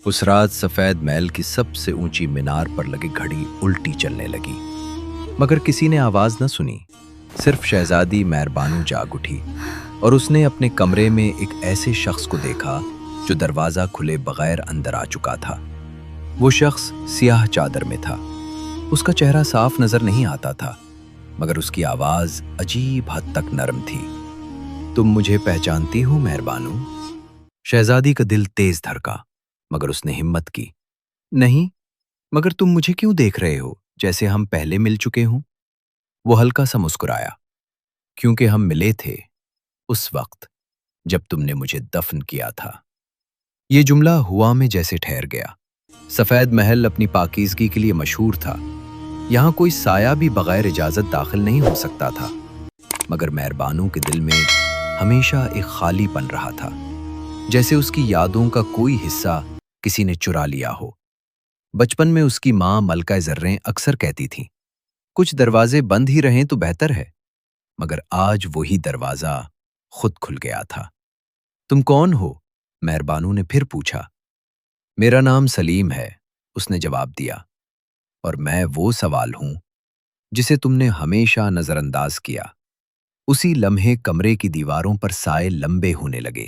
اس رات سفید محل کی سب سے اونچی مینار پر لگی گھڑی الٹی چلنے لگی، مگر کسی نے آواز نہ سنی۔ صرف شہزادی مہربانو جاگ اٹھی اور اس نے اپنے کمرے میں ایک ایسے شخص کو دیکھا جو دروازہ کھلے بغیر اندر آ چکا تھا۔ وہ شخص سیاہ چادر میں تھا۔ اس کا چہرہ صاف نظر نہیں آتا تھا، مگر اس کی آواز عجیب حد تک نرم تھی۔ تم مجھے پہچانتی ہو مہربانو؟ شہزادی کا دل تیز دھڑکا، مگر اس نے ہمت کی۔ نہیں، مگر تم مجھے کیوں دیکھ رہے ہو جیسے ہم پہلے مل چکے ہوں؟ وہ ہلکا سا مسکرایا۔ کیونکہ ہم ملے تھے اس وقت جب تم نے مجھے دفن کیا تھا۔ یہ جملہ ہوا میں جیسے ٹھہر گیا۔ سفید محل اپنی پاکیزگی کے لیے مشہور تھا۔ یہاں کوئی سایہ بھی بغیر اجازت داخل نہیں ہو سکتا تھا، مگر مہربانو کے دل میں ہمیشہ ایک خالی پن رہا تھا، جیسے اس کی یادوں کا کوئی حصہ کسی نے چرا لیا ہو۔ بچپن میں اس کی ماں ملکہ زریں اکثر کہتی تھیں، کچھ دروازے بند ہی رہیں تو بہتر ہے، مگر آج وہی دروازہ خود کھل گیا تھا۔ تم کون ہو؟ مہربانو نے پھر پوچھا۔ میرا نام سلیم ہے، اس نے جواب دیا، اور میں وہ سوال ہوں جسے تم نے ہمیشہ نظر انداز کیا۔ اسی لمحے کمرے کی دیواروں پر سائے لمبے ہونے لگے،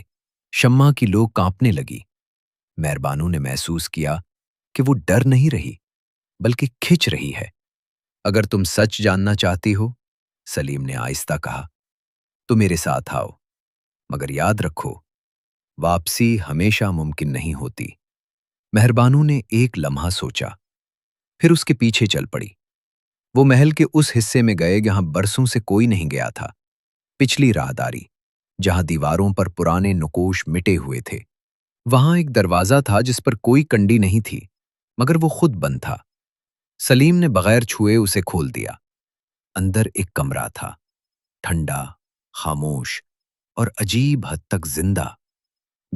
شمع کی لو کانپنے لگی۔ مہربانو نے محسوس کیا کہ وہ ڈر نہیں رہی، بلکہ کھچ رہی ہے۔ اگر تم سچ جاننا چاہتی ہو، سلیم نے آہستہ کہا، تو میرے ساتھ آؤ، مگر یاد رکھو، واپسی ہمیشہ ممکن نہیں ہوتی۔ مہربانو نے ایک لمحہ سوچا، پھر اس کے پیچھے چل پڑی۔ وہ محل کے اس حصے میں گئے جہاں برسوں سے کوئی نہیں گیا تھا، پچھلی راہداری، جہاں دیواروں پر پرانے نقوش مٹے ہوئے تھے۔ وہاں ایک دروازہ تھا جس پر کوئی کنڈی نہیں تھی، مگر وہ خود بند تھا۔ سلیم نے بغیر چھوئے اسے کھول دیا۔ اندر ایک کمرہ تھا، ٹھنڈا، خاموش اور عجیب حد تک زندہ۔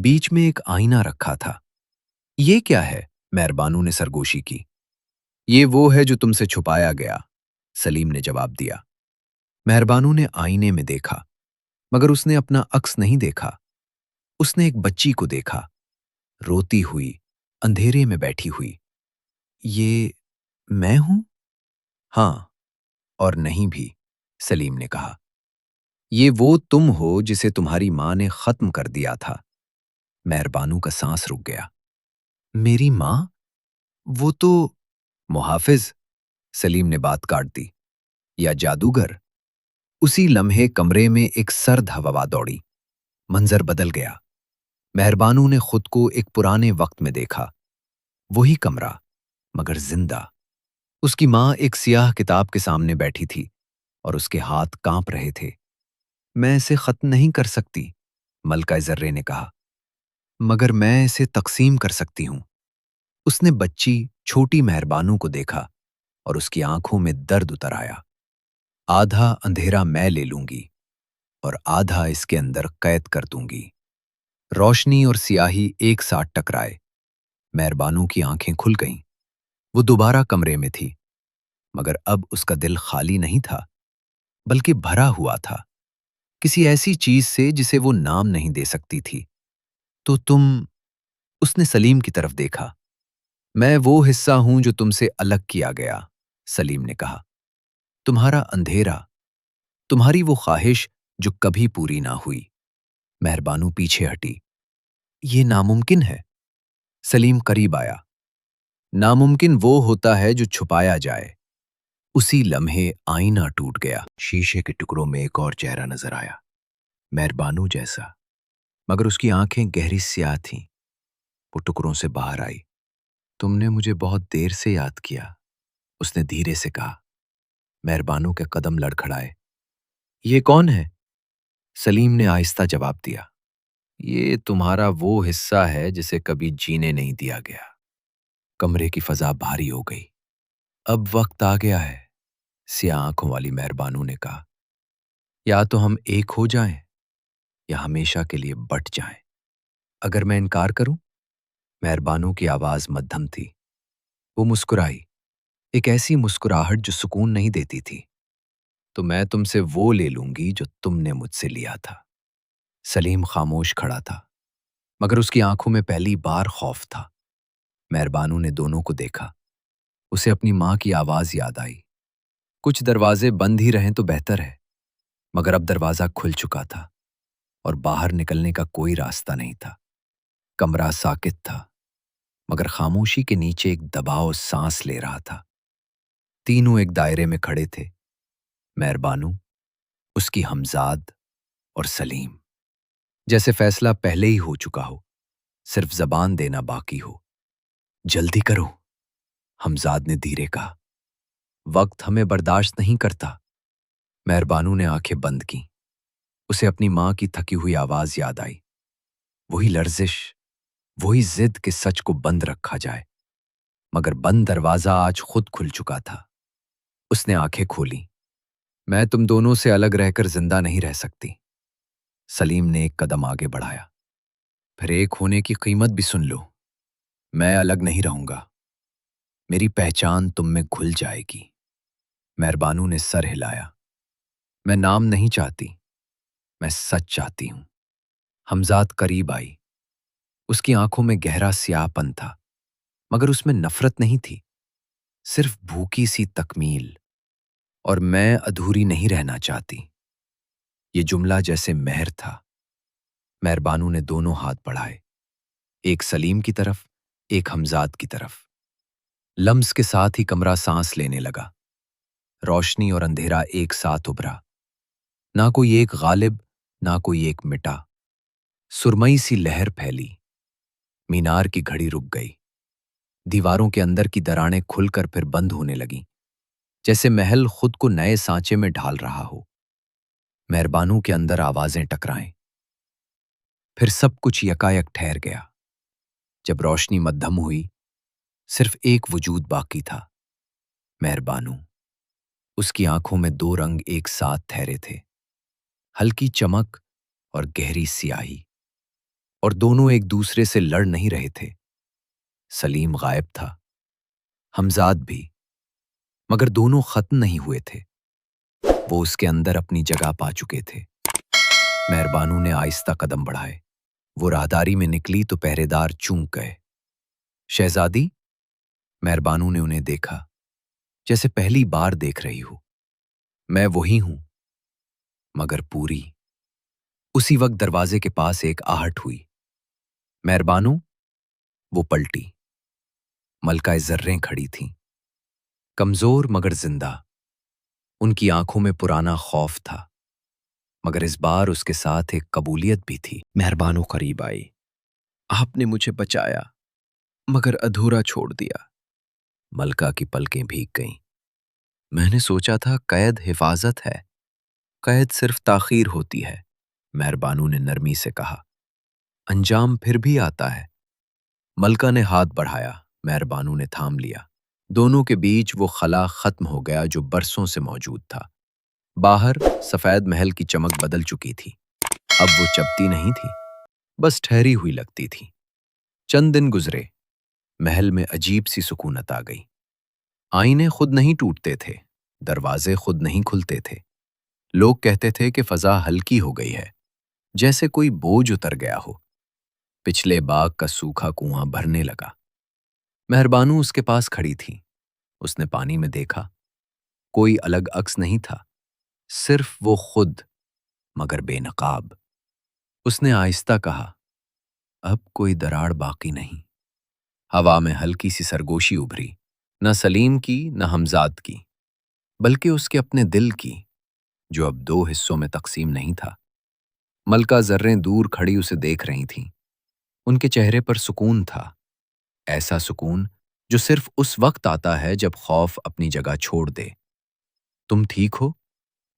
بیچ میں ایک آئینہ رکھا تھا۔ یہ کیا ہے؟ مہربانو نے سرگوشی کی۔ یہ وہ ہے جو تم سے چھپایا گیا، سلیم نے جواب دیا۔ مہربانو نے آئینے میں دیکھا، مگر اس نے اپنا عکس نہیں دیکھا۔ اس نے ایک بچی کو دیکھا، روتی ہوئی، اندھیرے میں بیٹھی ہوئی۔ یہ میں ہوں؟ ہاں اور نہیں بھی، سلیم نے کہا۔ یہ وہ تم ہو جسے تمہاری ماں نے ختم کر دیا تھا۔ مہربانو کا سانس رک گیا۔ میری ماں؟ وہ تو محافظ، سلیم نے بات کاٹ دی، یا جادوگر؟ اسی لمحے کمرے میں ایک سرد ہوا دوڑی، منظر بدل گیا۔ مہربانو نے خود کو ایک پرانے وقت میں دیکھا، وہی کمرہ مگر زندہ۔ اس کی ماں ایک سیاہ کتاب کے سامنے بیٹھی تھی اور اس کے ہاتھ کانپ رہے تھے۔ میں اسے ختم نہیں کر سکتی، ملکہ زریں نے کہا، مگر میں اسے تقسیم کر سکتی ہوں۔ اس نے بچی چھوٹی مہربانو کو دیکھا اور اس کی آنکھوں میں درد اتر آیا۔ آدھا اندھیرا میں لے لوں گی اور آدھا اس کے اندر قید کر دوں گی۔ روشنی اور سیاہی ایک ساتھ ٹکرائے۔ مہربانو کی آنکھیں کھل گئیں۔ وہ دوبارہ کمرے میں تھی، مگر اب اس کا دل خالی نہیں تھا، بلکہ بھرا ہوا تھا، کسی ایسی چیز سے جسے وہ نام نہیں دے سکتی تھی۔ تو تم؟ اس نے سلیم کی طرف دیکھا۔ میں وہ حصہ ہوں جو تم سے الگ کیا گیا، سلیم نے کہا۔ تمہارا اندھیرا، تمہاری وہ خواہش جو کبھی پوری نہ ہوئی۔ مہربانو پیچھے ہٹی۔ یہ ناممکن ہے۔ سلیم قریب آیا۔ ناممکن وہ ہوتا ہے جو چھپایا جائے۔ اسی لمحے آئینہ ٹوٹ گیا۔ شیشے کے ٹکڑوں میں ایک اور چہرہ نظر آیا، مہربانو جیسا، مگر اس کی آنکھیں گہری سیاہ تھیں۔ وہ ٹکڑوں سے باہر آئی۔ تم نے مجھے بہت دیر سے یاد کیا، اس نے دھیرے سے کہا۔ مہربانو کے قدم لڑکھڑائے۔ یہ کون ہے؟ سلیم نے آہستہ جواب دیا۔ یہ تمہارا وہ حصہ ہے جسے کبھی جینے نہیں دیا گیا۔ کمرے کی فضا بھاری ہو گئی۔ اب وقت آ گیا ہے، سیاہ آنکھوں والی مہربانو نے کہا۔ یا تو ہم ایک ہو جائیں یا ہمیشہ کے لیے بٹ جائیں۔ اگر میں انکار کروں؟ مہربانو کی آواز مدھم تھی۔ وہ مسکرائی، ایک ایسی مسکراہٹ جو سکون نہیں دیتی تھی۔ تو میں تم سے وہ لے لوں گی جو تم نے مجھ سے لیا تھا۔ سلیم خاموش کھڑا تھا، مگر اس کی آنکھوں میں پہلی بار خوف تھا۔ مہربانو نے دونوں کو دیکھا۔ اسے اپنی ماں کی آواز یاد آئی، کچھ دروازے بند ہی رہیں تو بہتر ہے، مگر اب دروازہ کھل چکا تھا اور باہر نکلنے کا کوئی راستہ نہیں تھا۔ کمرہ ساکت تھا، مگر خاموشی کے نیچے ایک دباؤ سانس لے رہا تھا۔ تینوں ایک دائرے میں کھڑے تھے، مہربانو، اس کی ہمزاد اور سلیم، جیسے فیصلہ پہلے ہی ہو چکا ہو، صرف زبان دینا باقی ہو۔ جلدی کرو، ہمزاد نے دھیرے کہا، وقت ہمیں برداشت نہیں کرتا۔ مہربانو نے آنکھیں بند کیں۔ اسے اپنی ماں کی تھکی ہوئی آواز یاد آئی، وہی لرزش، وہی ضد کہ سچ کو بند رکھا جائے، مگر بند دروازہ آج خود کھل چکا تھا۔ اس نے آنکھیں کھولی۔ میں تم دونوں سے الگ رہ کر زندہ نہیں رہ سکتی۔ سلیم نے ایک قدم آگے بڑھایا۔ پھر ایک ہونے کی قیمت بھی سن لو، میں الگ نہیں رہوں گا، میری پہچان تم میں گھل جائے گی۔ مہربانو نے سر ہلایا۔ میں نام نہیں چاہتی، میں سچ چاہتی ہوں۔ ہمزاد قریب آئی۔ اس کی آنکھوں میں گہرا سیاہ پن تھا، مگر اس میں نفرت نہیں تھی، صرف بھوکی سی تکمیل۔ اور میں ادھوری نہیں رہنا چاہتی، یہ جملہ جیسے مہر تھا۔ مہربانو نے دونوں ہاتھ بڑھائے، ایک سلیم کی طرف، ایک ہمزاد کی طرف۔ لمس کے ساتھ ہی کمرہ سانس لینے لگا۔ روشنی اور اندھیرا ایک ساتھ ابھرا، نہ کوئی ایک غالب، نہ کوئی ایک مٹا۔ سرمئی سی لہر پھیلی، مینار کی گھڑی رک گئی، دیواروں کے اندر کی دراڑیں کھل کر پھر بند ہونے لگیں، جیسے محل خود کو نئے سانچے میں ڈھال رہا ہو۔ مہربانو کے اندر آوازیں ٹکرائیں، پھر سب کچھ یکایک ٹھہر گیا۔ جب روشنی مدھم ہوئی، صرف ایک وجود باقی تھا، مہربانو۔ اس کی آنکھوں میں دو رنگ ایک ساتھ ٹھہرے تھے، ہلکی چمک اور گہری سیاہی، اور دونوں ایک دوسرے سے لڑ نہیں رہے تھے۔ سلیم غائب تھا، ہمزاد بھی، مگر دونوں ختم نہیں ہوئے تھے، وہ اس کے اندر اپنی جگہ پا چکے تھے۔ مہربانو نے آہستہ قدم بڑھائے۔ وہ راہداری میں نکلی تو پہرے دار چونک گئے۔ شہزادی؟ مہربانو نے انہیں دیکھا، جیسے پہلی بار دیکھ رہی ہو۔ میں وہی ہوں، مگر پوری۔ اسی وقت دروازے کے پاس ایک آہٹ ہوئی۔ مہربانو؟ وہ پلٹی۔ ملکہ زریں کھڑی تھیں، کمزور مگر زندہ۔ ان کی آنکھوں میں پرانا خوف تھا، مگر اس بار اس کے ساتھ ایک قبولیت بھی تھی۔ مہربانو قریب آئی۔ آپ نے مجھے بچایا، مگر ادھورا چھوڑ دیا۔ ملکہ کی پلکیں بھیگ گئیں۔ میں نے سوچا تھا قید حفاظت ہے، قید صرف تاخیر ہوتی ہے، مہربانو نے نرمی سے کہا۔ انجام پھر بھی آتا ہے۔ ملکہ نے ہاتھ بڑھایا، مہربانو نے تھام لیا۔ دونوں کے بیچ وہ خلا ختم ہو گیا جو برسوں سے موجود تھا۔ باہر سفید محل کی چمک بدل چکی تھی، اب وہ چپتی نہیں تھی، بس ٹھہری ہوئی لگتی تھی۔ چند دن گزرے، محل میں عجیب سی سکونت آ گئی۔ آئینے خود نہیں ٹوٹتے تھے، دروازے خود نہیں کھلتے تھے۔ لوگ کہتے تھے کہ فضا ہلکی ہو گئی ہے، جیسے کوئی بوجھ اتر گیا ہو۔ پچھلے باغ کا سوکھا کنواں بھرنے لگا۔ مہربانو اس کے پاس کھڑی تھی۔ اس نے پانی میں دیکھا، کوئی الگ عکس نہیں تھا، صرف وہ خود، مگر بے نقاب۔ اس نے آہستہ کہا، اب کوئی دراڑ باقی نہیں۔ ہوا میں ہلکی سی سرگوشی ابھری، نہ سلیم کی نہ ہمزاد کی، بلکہ اس کے اپنے دل کی، جو اب دو حصوں میں تقسیم نہیں تھا۔ ملکہ ذریں دور کھڑی اسے دیکھ رہی تھیں۔ ان کے چہرے پر سکون تھا، ایسا سکون جو صرف اس وقت آتا ہے جب خوف اپنی جگہ چھوڑ دے۔ تم ٹھیک ہو؟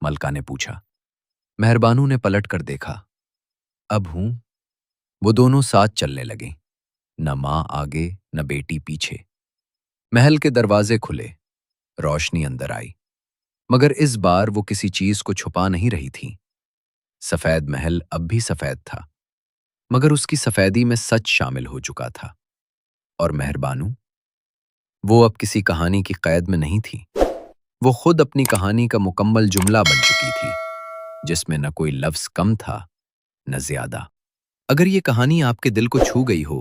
ملکہ نے پوچھا۔ مہربانو نے پلٹ کر دیکھا۔ اب ہوں۔ وہ دونوں ساتھ چلنے لگے، نہ ماں آگے نہ بیٹی پیچھے۔ محل کے دروازے کھلے، روشنی اندر آئی، مگر اس بار وہ کسی چیز کو چھپا نہیں رہی تھی۔ سفید محل اب بھی سفید تھا، مگر اس کی سفیدی میں سچ شامل ہو چکا تھا۔ اور مہربانو؟ وہ اب کسی کہانی کی قید میں نہیں تھی، وہ خود اپنی کہانی کا مکمل جملہ بن چکی تھی، جس میں نہ کوئی لفظ کم تھا، نہ زیادہ۔ اگر یہ کہانی آپ کے دل کو چھو گئی ہو